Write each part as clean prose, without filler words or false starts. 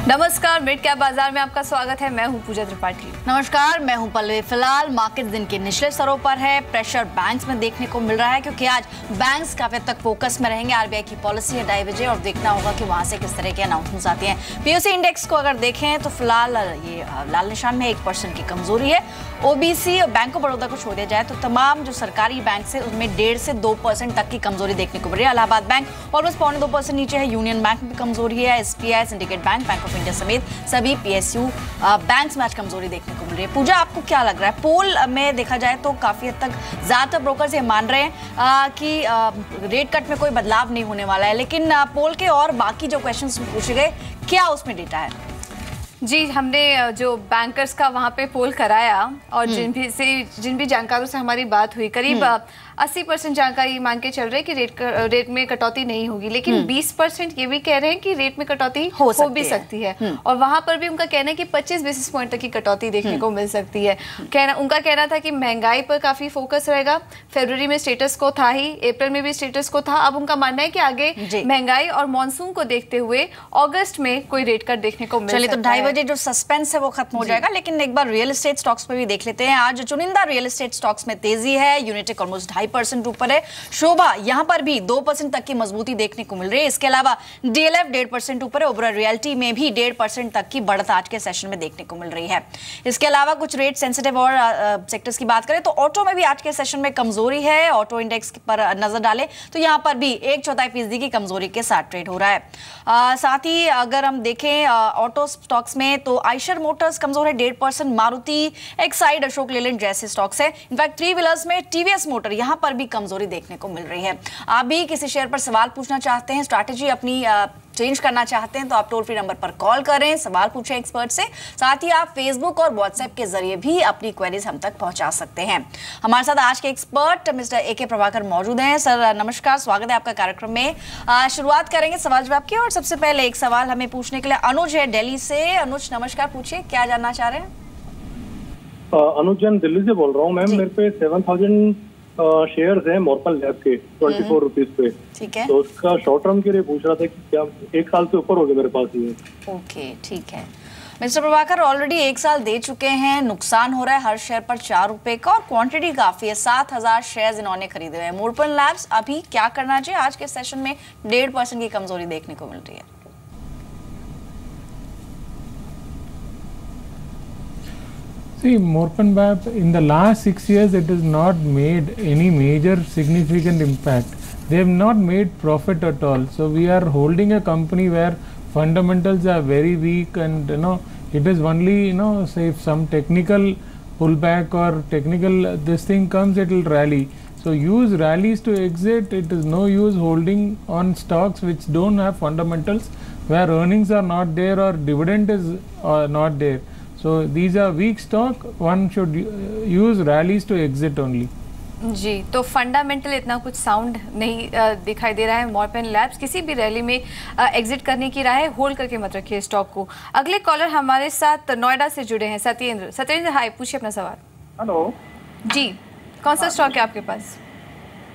नमस्कार, mid cap बाजार में आपका स्वागत है। मैं हूं पूजा त्रिपाठी। नमस्कार, मैं हूं पल्लवी। फिलहाल मार्केट दिन के निचले स्तरों पर है। प्रेशर बैंक्स में देखने को मिल रहा है क्योंकि आज बैंक्स काफी हद तक फोकस में रहेंगे। आरबीआई की पॉलिसी है 2:30 बजे और देखना होगा कि वहां से किस तरह के अनाउंसमेंट्स आती हैं। पीओसी इंडेक्स को अगर देखें तो फिलहाल ये लाल निशान में 1% की कमजोरी है। ओबीसी और बैंक ऑफ बड़ौदा को छोड़ दिया जाए तो तमाम जो सरकारी बैंक है उसमें 1.5 से 2% तक की कमजोरी देखने को मिल रही है। इलाहाबाद बैंक ऑलमोस्ट 1.25% नीचे है। यूनियन बैंक में भी कमजोरी है। SBI, syndicate bank, bank of India समेत सभी पीएसयू बैंक्स में आज कमजोरी देखने को मिल रही है। पूजा, आपको क्या लग रहा है? पोल में देखा जाए तो काफी हद तक ज्यादातर ब्रोकर्स ये मान रहे हैं कि रेट कट में कोई बदलाव नहीं होने वाला है, लेकिन पोल के और बाकी जो क्वेश्चंस पूछे गए, क्या उसमें डेटा है? जी, हमने जो बैंकर्स का वहाँ पे पोल कराया और जिन भी जानकारों से हमारी बात हुई, करीब 80% जानकारी मान के चल रहे हैं कि रेट में कटौती नहीं होगी, लेकिन 20% ये भी कह रहे हैं कि रेट में कटौती हो भी सकती है। और वहां पर भी उनका कहना है कि 25 बेसिस पॉइंट तक की कटौती देखने को मिल सकती है। उनका कहना था कि महंगाई पर काफी फोकस रहेगा। फरवरी में स्टेटस को था ही, अप्रैल में भी स्टेटस को था। अब उनका मानना है कि आगे महंगाई और मानसून को देखते हुए अगस्त में कोई रेट कट देखने को मिल सकता है। तो 2:30 बजे जो सस्पेंस है वो खत्म हो जाएगा। लेकिन एक बार रियल एस्टेट स्टॉक्स पे भी देख लेते हैं। आज चुनिंदा रियल एस्टेट स्टॉक्स में तेजी है। यूनिटेक ऑलमोस्ट 2.5% ऊपर है। शोभा यहां पर भी 2% तक की मजबूती देखने को मिल रही है। इसके अलावा डीएलएफ 1.5% ऊपर है। ओबरा रियल्टी में भी 1.5% तक की बढ़त आज के सेशन में देखने को मिल रही है। इसके अलावा कुछ रेट सेंसिटिव और सेक्टर्स की बात करें तो ऑटो में भी आज के सेशन में कमजोरी है। ऑटो इंडेक्स पर नजर डालें तो यहां पर भी 1/4% की कमजोरी के साथ ट्रेड हो रहा है। साथ ही अगर हम देखें ऑटो स्टॉक्स में तो आइशर मोटर्स कमजोर है 1.5%। मारुति, एक्साइड, अशोक लेलैंड जैसे स्टॉक्स है। इनफैक्ट 3 व्हीलर्स में टीवीएस मोटर यहां पर भी कमजोरी देखने को मिल रही है। आप भी किसी शेयर पर सवाल पूछना चाहते हैं, स्ट्रैटेजी अपनी चेंज करना चाहते हैं तो आप टोल फ्री नंबर पर कॉल करें, सवाल पूछें एक्सपर्ट से। साथ ही आप फेसबुक और व्हाट्सएप के जरिए भी अपनी क्वेरीज हम तक पहुंचा सकते हैं। हमारे साथ आज के एक्सपर्ट मिस्टर ए के प्रभाकर मौजूद हैं। सर नमस्कार, स्वागत है आपका कार्यक्रम में। शुरुआत करेंगे सवाल जवाब की और सबसे पहले एक सवाल हमें पूछने के लिए अनुज है दिल्ली से। अनुज नमस्कार, पूछिए, क्या जानना चाह रहे हैं? अनुज जैन दिल्ली से बोल रहा हूँ मैम। मेरे पे 7000 शेयर्स हैं मोरपल लैब के 24 रुपीज पे। ठीक है, तो उसका शॉर्ट टर्म के लिए पूछ रहा था कि क्या 1 साल से ऊपर हो गया मेरे पास ये। ओके, ठीक है। मिस्टर प्रभाकर ऑलरेडी 1 साल दे चुके हैं। नुकसान हो रहा है हर शेयर पर 4 रुपए का और क्वांटिटी काफी है। 7000 शेयर्स इन्होंने खरीदे हुए हैं। मोरपल लैब्स अभी क्या करना चाहिए? आज के सेशन में 1.5% की कमजोरी देखने को मिल रही है। See, Morpan BAP in the last 6 years it has not made any major significant impact. They have not made profit at all. So we are holding a company where fundamentals are very weak, and it is only say if some technical pullback or technical this thing comes, it will rally. So use rallies to exit. It is no use holding on stocks which don't have fundamentals, where earnings are not there or dividend is not there. So these are weak stock. One should use rallies to exit only. जी, तो fundamental इतना कुछ sound नहीं दिखाई दे रहा है। मॉर्पन labs किसी भी rally में एग्जिट करने की राय है, होल्ड करके मत रखिए स्टॉक को। अगले कॉलर हमारे साथ नोएडा से जुड़े हैं, सत्येंद्र। सत्येंद्र हाय, पूछिए अपना सवाल। हेलो जी, कौन सा स्टॉक है आपके पास?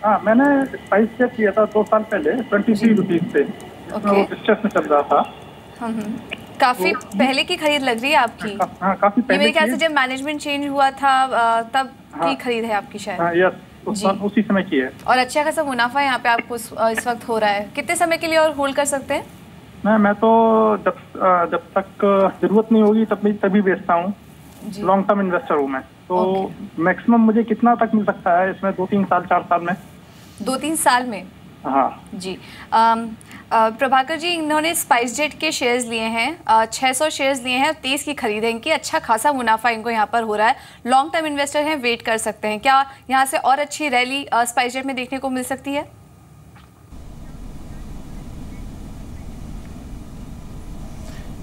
हाँ, मैंने स्पाइस चेक किया था 2 साल पहले 23 रुपीज पे। वो डिस्ट्रेस में चल रहा था। काफी पहले की खरीद लग रही है आपकी। हाँ, काफी पहले। मेरे ख्याल से जब मैनेजमेंट चेंज हुआ था तब की खरीद है आपकी शायद। यस, उसी समय की है। और अच्छा खासा मुनाफा यहाँ पे आपको इस वक्त हो रहा है। कितने समय के लिए और होल्ड कर सकते हैं? मैं तो जब तक जरूरत नहीं होगी तभी बेचता हूँ। लॉन्ग टर्म इन्वेस्टर हूँ मैं। तो मैक्सिमम मुझे कितना तक मिल सकता है इसमें? 2-3 साल, 4 साल में? 2-3 साल में? हाँ जी। प्रभाकर जी, इन्होंने स्पाइस जेट के शेयर्स लिए हैं, 600 शेयर्स लिए हैं, 23 की खरीद है इनकी। अच्छा खासा मुनाफा इनको यहाँ पर हो रहा है। लॉन्ग टर्म इन्वेस्टर हैं, वेट कर सकते हैं। क्या यहाँ से और अच्छी रैली स्पाइस जेट में देखने को मिल सकती है?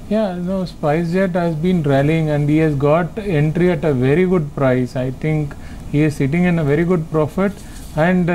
Yeah, no, SpiceJet has been rallying and he has got entry at a very good price. I think he is sitting in a very good profit, and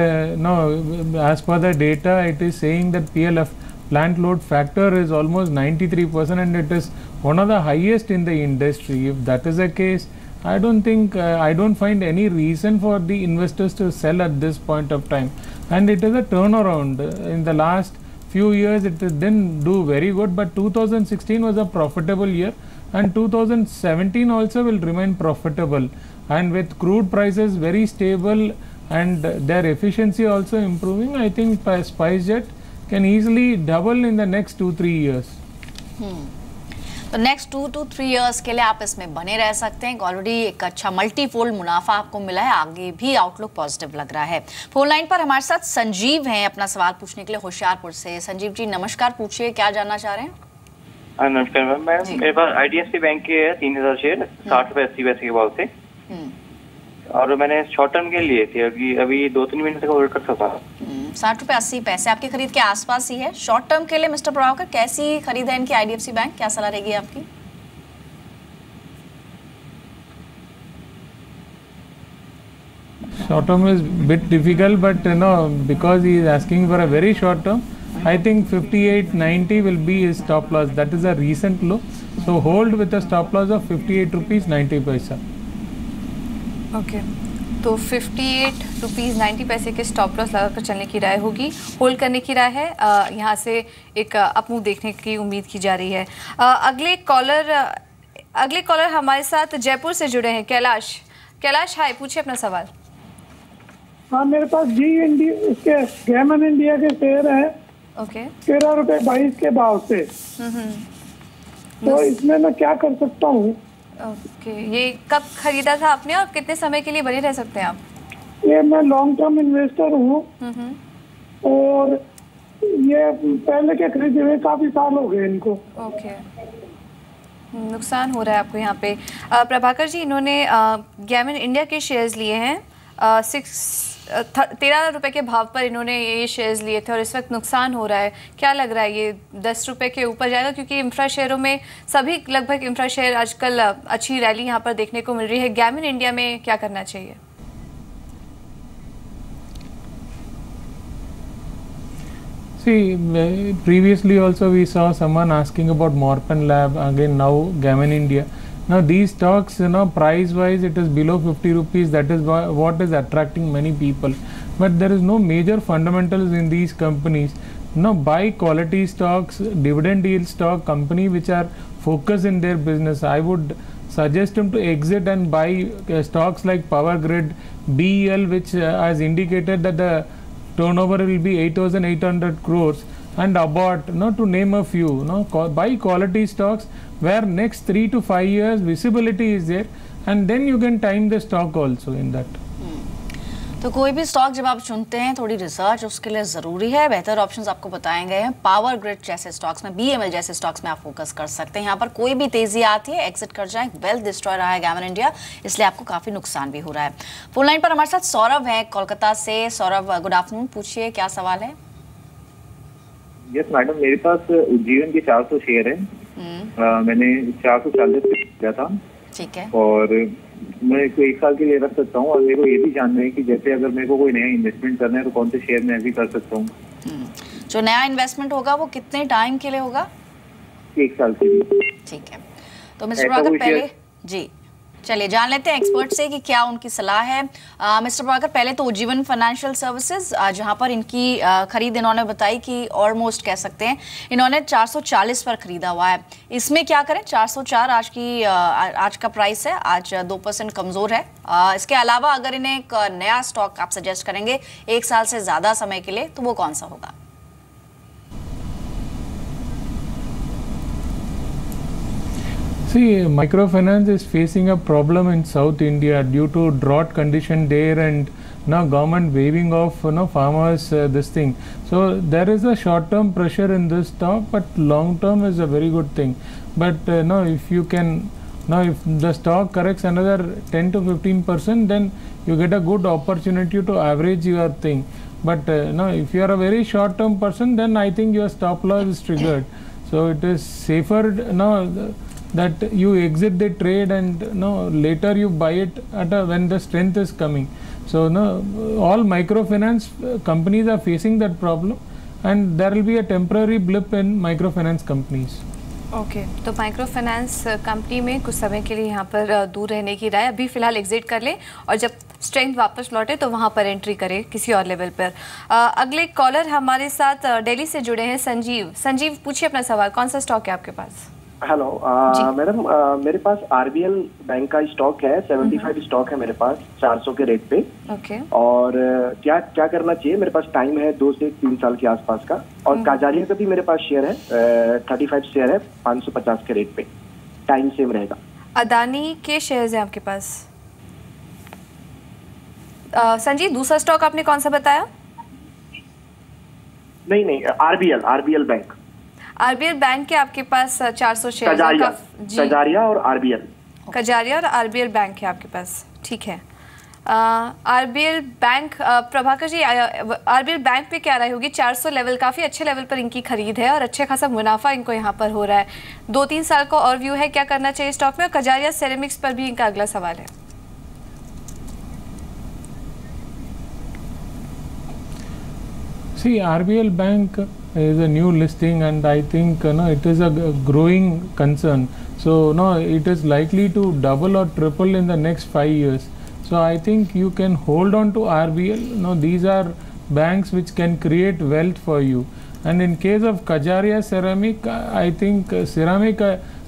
as per the data it is saying that PLF, plant load factor, is almost 93% and it is one of the highest in the industry. If that is the case, I don't find any reason for the investors to sell at this point of time, and it is a turnaround. In the last few years it didn't do very good, but 2016 was a profitable year, and 2017 also will remain profitable, and with crude prices very stable and their efficiency also improving, I think SpiceJet can easily double in the next 2-3 years. तो next 2 to 3 years के लिए आप इसमें बने रह सकते हैं। Already एक अच्छा मल्टीफोल्ड मुनाफा आपको मिला है, आगे भी आउटलुक पॉजिटिव लग रहा है। फोन लाइन पर हमारे साथ संजीव हैं अपना सवाल पूछने के लिए होशियारपुर से। संजीव जी नमस्कार, पूछिए क्या जानना चाह रहे हैं। नमस्कार मैम, मेरे पास IDFC बैंक के है 3000 शेयर 60 रुपए 80 पैसे के भाव से, और मैंने शॉर्ट टर्म के लिए थे, अभी 2-3 महीने तक होल्ड कर सकता हूँ। 60 रुपए 80 पैसे आपकी खरीद के आसपास ही है। शॉर्ट टर्म के लिए मिस्टर प्रभाकर कैसी खरीद है इनकी IDFC बैंक, क्या सलाह रहेगी आपकी? Short term is bit difficult, but because he is asking for a very short term, I think 58.90 will be his stop loss. That is a recent low, so hold with a stop loss of 58 rupees 90 paisa. Okay तो 58 rupees 90 पैसे के stop loss लगाकर चलने की राय होगी, hold करने की राय है। यहाँ से एक अपमूव देखने की उम्मीद की जा रही है। अगले कॉलर हमारे साथ जयपुर से जुड़े हैं कैलाश हाय, पूछिए अपना सवाल। हाँ, मेरे पास इसके गैमन इंडिया के शेयर है। ओके 13 रुपए 22 के भाव से, तो इसमें मैं क्या कर सकता हूँ? ओके ये कब खरीदा था आपने और कितने समय के लिए बने रह सकते हैं आप? ये मैं लॉन्ग टर्म इन्वेस्टर हूँ, और ये पहले के खरीदे हुए काफी साल हो गए इनको। ओके नुकसान हो रहा है आपको यहाँ पे। प्रभाकर जी इन्होंने गैमन इंडिया के शेयर्स लिए हैं 13 रुपए के भाव पर इन्होंने ये शेयर्स लिए थे, और इस वक्त नुकसान हो रहा है। क्या लग रहा है ये 10 रुपए के ऊपर जाएगा? क्योंकि इंफ्रा शेयरों में सभी लगभग इंफ्रा शेयर आजकल अच्छी रैली यहाँ पर देखने को मिल रही है। गैमन इंडिया में क्या करना चाहिए? See, previously also we saw someone asking about Morpan Lab, again now Gammon India. Now these stocks, price wise it is below 50 rupees, that is what is attracting many people. But there is no major fundamentals in these companies. Buy quality stocks, dividend yield stock, company which are focused in their business. I would suggest him to exit and buy stocks like Power Grid, BEL, which has indicated that the turnover will be 8,800 crores, and Abbott, to name a few. Buy quality stocks where next 3 to 5 years visibility is there, and then you can time the stock also in that. तो कोई भी stock जब आप चुनते हैं थोड़ी research उसके लिए ज़रूरी है। बेहतर ऑप्शंस आपको बताए गए हैं। पावर ग्रिड जैसे स्टॉक्स में, BML जैसे स्टॉक्स में आप फोकस कर सकते हैं। यहाँ पर कोई भी तेजी आती है एग्जिट कर जाएं। वेल्थ डिस्ट्रॉय रहा है गैमन इंडिया, इसलिए आपको काफ़ी नुकसान भी हो रहा है। फोन लाइन पर हमारे साथ सौरभ है कोलकाता से। सौरभ गुड आफ्टरनून, पूछिए क्या सवाल है। यस मैडम, मेरे पास उज्जीवन के 400 शेयर है। मैंने 440 पे किया था। ठीक है। और मैं इसको 1 साल के लिए रख सकता हूँ, और मेरे को ये भी जानना है कि जैसे अगर मेरे को कोई नया इन्वेस्टमेंट करना है तो कौन से शेयर में भी कर सकता हूँ। जो नया इन्वेस्टमेंट होगा वो कितने टाइम के लिए होगा? 1 साल के लिए। ठीक है, तो मिस्टर प्रभाकर पहले जी चलिए जान लेते हैं एक्सपर्ट से कि क्या उनकी सलाह है। मिस्टर प्रभाकर, पहले तो उज्जीवन फाइनेंशियल सर्विसेज, जहां पर इनकी खरीद इन्होंने बताई कि ऑलमोस्ट कह सकते हैं इन्होंने 440 पर खरीदा हुआ है। इसमें क्या करें? 404 आज का प्राइस है, आज 2% कमजोर है। इसके अलावा अगर इन्हें एक नया स्टॉक आप सजेस्ट करेंगे 1 साल से ज्यादा समय के लिए, तो वो कौन सा होगा? See, microfinance is facing a problem in South India due to drought condition there, and now government waiving off farmers this thing. So there is a short term pressure in this stock, but long term is a very good thing. But if you can, if the stock corrects another 10 to 15%, then you get a good opportunity to average your thing. But if you are a very short term person, then I think your stop loss is triggered. So it is safer that you exit the trade and later you buy it at when the strength is coming. So all microfinance companies are facing that problem, and there will be a temporary blip in microfinance companies. Okay तो micro finance company में कुछ समय के लिए यहाँ पर दूर रहने की राय, अभी फिलहाल एग्जिट कर ले और जब स्ट्रेंथ वापस लौटे तो वहाँ पर एंट्री करें किसी और लेवल पर। अगले कॉलर हमारे साथ दिल्ली से जुड़े हैं संजीव। संजीव पूछिए अपना सवाल, कौन सा स्टॉक है आपके पास? हेलो मैडम, मेरे पास आरबीएल बैंक का स्टॉक है, 75 स्टॉक है मेरे पास 400 के रेट पे। ओके। और क्या क्या करना चाहिए? मेरे पास टाइम है 2 से 3 साल के आसपास का। और काजारिया का भी मेरे पास शेयर है, 35 शेयर है 550 के रेट पे, टाइम सेम रहेगा। अदानी के शेयर्स हैं आपके पास? संजीव दूसरा स्टॉक आपने कौन सा बताया? नहीं, आरबीएल बैंक। आरबीएल बैंक के आपके पास 400 शेयर कजारिया और आरबीएल। कजारिया और आरबीएल बैंक है आपके पास, ठीक है। RBL bank, Prabhakar ji RBL bank पे क्या राय होगी? 400 लेवल काफ़ी अच्छे लेवल पर इनकी खरीद है और अच्छे खासा मुनाफा इनको यहाँ पर हो रहा है। 2-3 साल को और व्यू है, क्या करना चाहिए स्टॉक में? और कजारिया सेरेमिक्स पर भी इनका अगला सवाल है। See, RBL Bank is a new listing, and I think it is a growing concern. So it is likely to double or triple in the next 5 years. So I think you can hold on to RBL. These are banks which can create wealth for you. And in case of Kajaria Ceramic, I think ceramic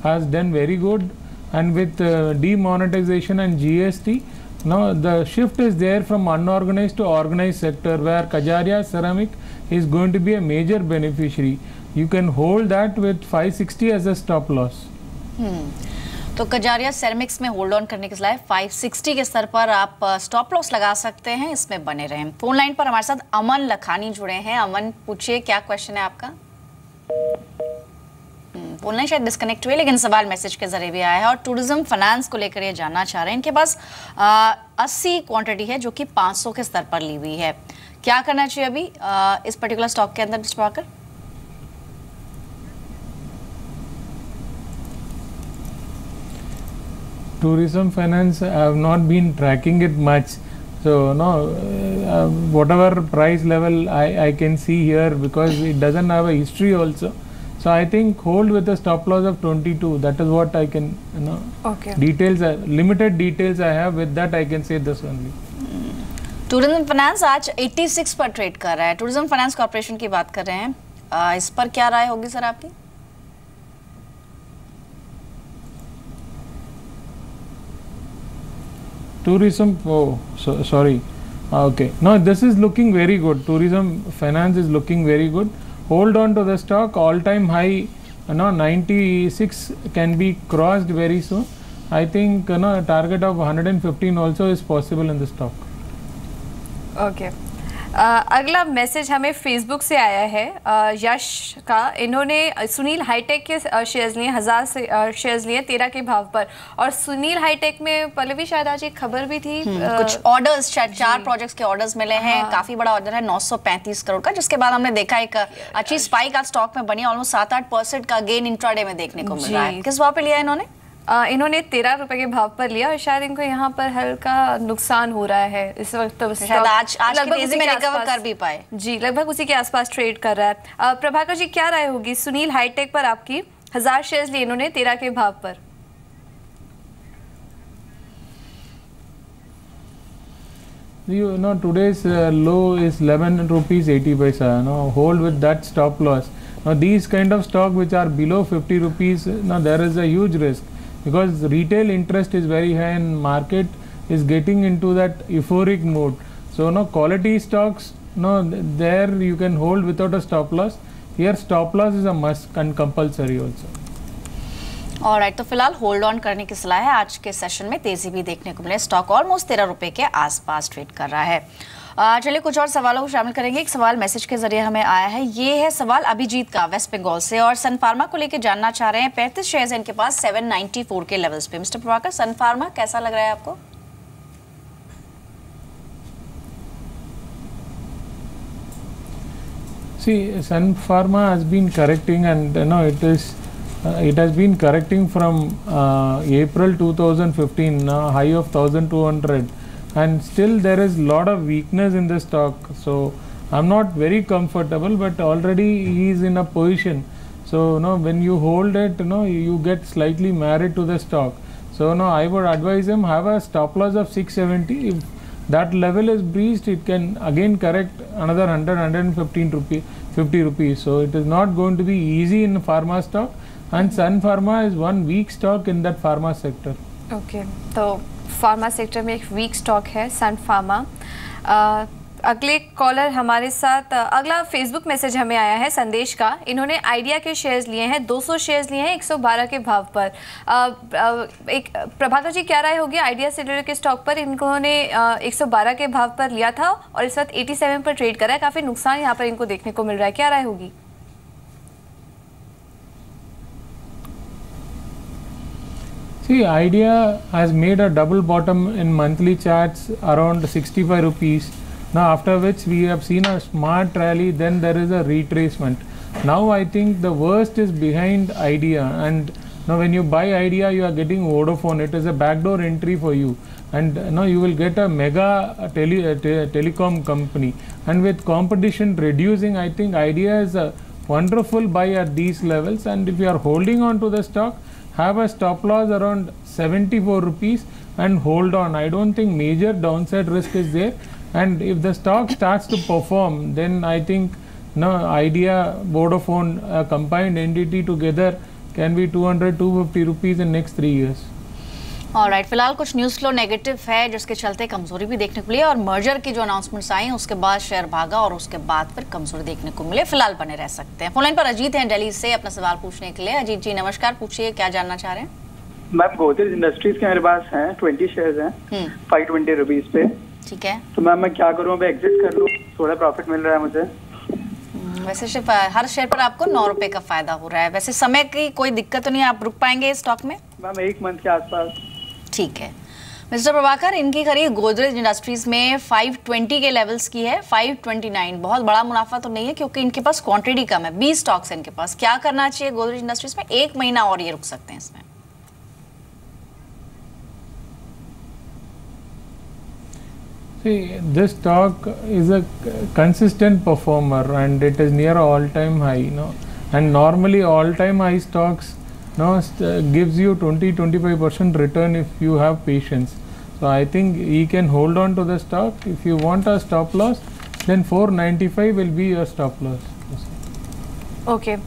has done very good, and with demonetization and GST, now the shift is there from unorganized to organized sector, where Kajaria Ceramic is going to be a major beneficiary. You can hold that with 560 as a stop loss. तो Kajaria ceramics में hold on करने की सलाह है। 560 के स्तर पर आप स्टॉप लॉस लगा सकते हैं, इसमें बने रहें। फोन लाइन पर हमारे साथ अमन लखानी जुड़े हैं। अमन पूछिए, क्या क्वेश्चन है आपका? फोन लाइन शायद डिस्कनेक्ट हुई, लेकिन सवाल मैसेज के जरिए भी आया है और टूरिज्म फाइनेंस को लेकर ये जानना चाह रहे हैं। इनके पास 80 क्वांटिटी है जो कि 500 के स्तर पर ली हुई है। क्या करना चाहिए अभी इस पर्टिकुलर स्टॉक के अंदर mister walker? Tourism finance, I have not been tracking it much, so whatever price level I can see here, because it doesn't have a history also. So I think hold with a stop loss of 22. That is what I can, Okay. Details, limited details I have. With that I can say this only. Tourism finance आज 86 पर trade कर रहा है। Tourism finance corporation की बात कर रहे हैं, इस पर क्या राय होगी सर आपकी? Tourism, sorry. Okay. No, this is looking very good. Tourism finance is looking very good. Hold on to the stock. All-time high, 96 can be crossed very soon. I think a target of 115 also is possible in the stock. Okay. अगला message हमें Facebook से आया है यश का। इन्होंने Sunil hi tech के shares लिए 1000 shares लिए 13 के भाव पर। और सुनील हाईटेक में पल्लवी शायद आज एक खबर भी थी, कुछ ऑर्डर्स, 4 प्रोजेक्ट्स के ऑर्डर्स मिले हैं। काफी बड़ा ऑर्डर है 935 करोड़ का, जिसके बाद हमने देखा एक अच्छी स्पाइक आज स्टॉक में बनी, ऑलमोस्ट 7-8% का गेन इंट्राडे में देखने को मिल रहा है। किस भाव पे लिया इन्होंने? इन्होंने 13 रुपए के भाव पर लिया और शायद इनको यहाँ पर हल्का नुकसान हो रहा है इस वक्त। तो शायद आज की तेजी में रिकवर कर भी पाए। जी, लगभग उसी के आसपास ट्रेड कर रहा है। प्रभाकर जी, क्या राय होगी सुनील हाईटेक पर आपकी? 1000 शेयर्स लिए इन्होंने 13 के भाव पर। Today's low is 11 rupees 80 paisa. Hold with that stop loss. Now these kind of stock which are below 50 rupees, now there is a huge risk, because retail interest is very high and market is getting into that euphoric mode. So quality stocks, there you can hold without a stop loss. Here stop loss is a must and compulsory also. Alright, तो फिलहाल hold on करने की सलाह है। आज के session में तेजी भी देखने को मिले, स्टॉक ऑलमोस्ट 13 रुपए के आसपास ट्रेड कर रहा है। चलिए कुछ और सवालों को शामिल करेंगे। एक सवाल मैसेज के जरिए हमें आया है, ये है सवाल अभिजीत का वेस्ट बंगाल से, और सन फार्मा को लेकर जानना चाह रहे हैं। 35 शेयर्स हैं इनके पास 794 के लेवल्स पे। मिस्टर प्रभाकर, सन फार्मा कैसा लग रहा है आपको? See, Sun Pharma has been correcting, and it has been correcting from April 2015, high of 1200, and still there is lot of weakness in the stock. So I'm not very comfortable, but already he is in a position. So when you hold it, you get slightly married to the stock. So I would advise them have a stop loss of 670. If that level is breached, it can again correct another 100-115 rupees, 50 rupees. So it is not going to be easy in pharma stock, and Sun Pharma is one weak stock in that pharma sector. Okay, तो pharma sector में एक week stock है सन pharma. अगले collar हमारे साथ, अगला Facebook message हमें आया है संदेश का। इन्होंने आइडिया के शेयर्स लिए हैं, 200 शेयर्स लिए हैं 112 के भाव पर। एक प्रभाकर जी, क्या राय होगी आइडिया सेल्युलर के स्टॉक पर? इन्होंने 112 के भाव पर लिया था और इस वक्त 87 पर ट्रेड करा है। काफ़ी नुकसान यहाँ पर इनको देखने को मिल रहा है, क्या राय होगी? See, Idea has made a double bottom in monthly charts around 65 rupees. Now, after which we have seen a smart rally, then there is a retracement. Now, I think the worst is behind Idea, and now when you buy Idea, you are getting Vodafone. It is a backdoor entry for you, and now you will get a mega telecom company. And with competition reducing, I think Idea is a wonderful buy at these levels. And if you are holding on to the stock, have a stop loss around 74 rupees and hold on. I don't think major downside risk is there, and if the stock starts to perform, then I think Idea, Vodafone, a combined entity together can be 200-250 rupees in next 3 years. Alright, फिलहाल कुछ news flow negative है जिसके चलते कमजोरी भी देखने को मिली, और मर्जर की जो अनाउंसमेंट्स आई उसके बाद शेयर भागा और उसके बाद फिर कमजोरी देखने को मिले। फिलहाल बने रह सकते हैं। फोनलाइन पर अजीत हैं दिल्ली से अपना सवाल पूछने के लिए। अजीत जी नमस्कार, पूछिए, क्या जानना चाह रहे हैं? मैम, गोदरेज इंडस्ट्रीज के मेरे पास हैं 20 शेयर्स हैं 520 रुपीज पे। ठीक है, तो मैम मैं क्या करूँ, मैं एग्जिट कर लूँ? थोड़ा प्रॉफिट मिल रहा है मुझे। वैसे सिर्फ हर शेयर पर आपको 9 रुपए का फायदा हो रहा है। वैसे समय की कोई दिक्कत तो नहीं, आप रुक पाएंगे इस स्टॉक में? मैम 1 मंथ के आसपास। ठीक है मिस्टर प्रभाकर, इनकी खरीद गोदरेज इंडस्ट्रीज में 520 के लेवल्स की है। 529 बहुत बड़ा मुनाफा तो नहीं है क्योंकि इनके पास क्वांटिटी कम है, 20 स्टॉक्स हैं इनके पास। क्या करना चाहिए गोदरेज इंडस्ट्रीज में? 1 महीना और ये रुक सकते हैं इसमें। See, this stock is a consistent performer and it is near all-time high, and normally all-time high stocks gives you 20-25% return if you have patience. So I think you can hold on to the stock. If you want a stop loss, then 495 will be your stop loss. Okay.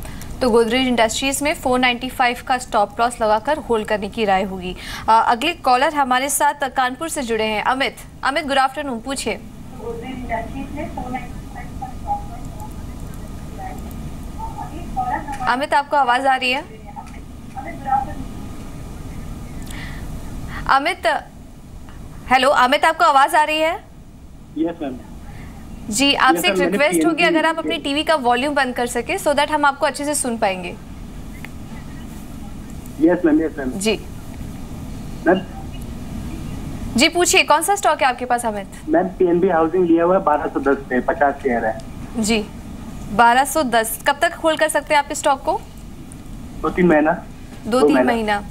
तो Godrej industries में 495 का stop loss लगाकर hold करने की राय होगी। अगले collar हमारे साथ कानपुर से जुड़े हैं, अमित। अमित, गुड आफ्टरनून, पूछिए। अमित, आपको आवाज आ रही है? अमित, हेलो अमित, आपको आवाज आ रही है? Yes ma'am. जी, आपसे एक रिक्वेस्ट होगी, अगर आप अपनी टीवी का वॉल्यूम बंद कर सके सो दैट हम आपको अच्छे से सुन पाएंगे। Yes ma'am, yes ma'am. जी मैम, जी पूछिए, कौन सा स्टॉक है आपके पास अमित? मैम पीएनबी हाउसिंग लिया हुआ है 1210 पे, 50 शेयर है। जी 1210। कब तक होल्ड कर सकते हैं आप इस स्टॉक को? 2-3 महीना। 2-3 महीना,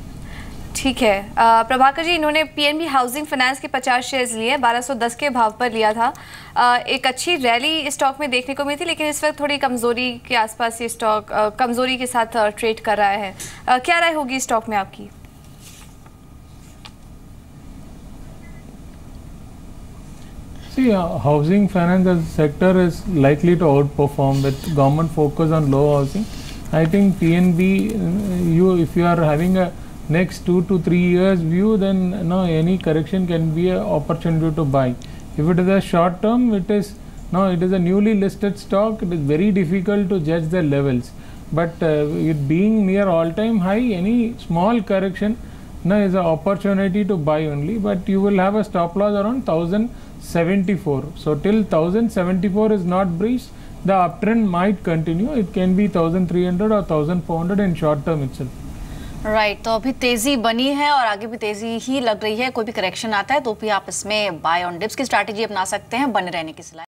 ठीक है। प्रभाकर जी, इन्होंने पीएनबी हाउसिंग फाइनेंस के 50 शेयर्स लिए, 1210 के भाव पर लिया था। एक अच्छी रैली स्टॉक में देखने को मिली थी, लेकिन इस वक्त थोड़ी कमजोरी के आसपास ये स्टॉक कमजोरी के साथ ट्रेड कर रहा है। क्या राय होगी स्टॉक में आपकी? See, housing finance as a sector is likely to outperform with government focus on low housing. I think PNB, if you are having a next 2 to 3 years view, then any correction can be an opportunity to buy. If it is a short term, it is a newly listed stock. It is very difficult to judge the levels. But it being near all-time high, any small correction is an opportunity to buy only. But you will have a stop loss around 1074. So till 1074 is not breached, the uptrend might continue. It can be 1300 or 1400 in short term itself. Right, तो अभी तेजी बनी है और आगे भी तेजी ही लग रही है। कोई भी करेक्शन आता है तो भी आप इसमें बाय ऑन डिप्स की स्ट्रैटेजी अपना सकते हैं। बने रहने की सलाह।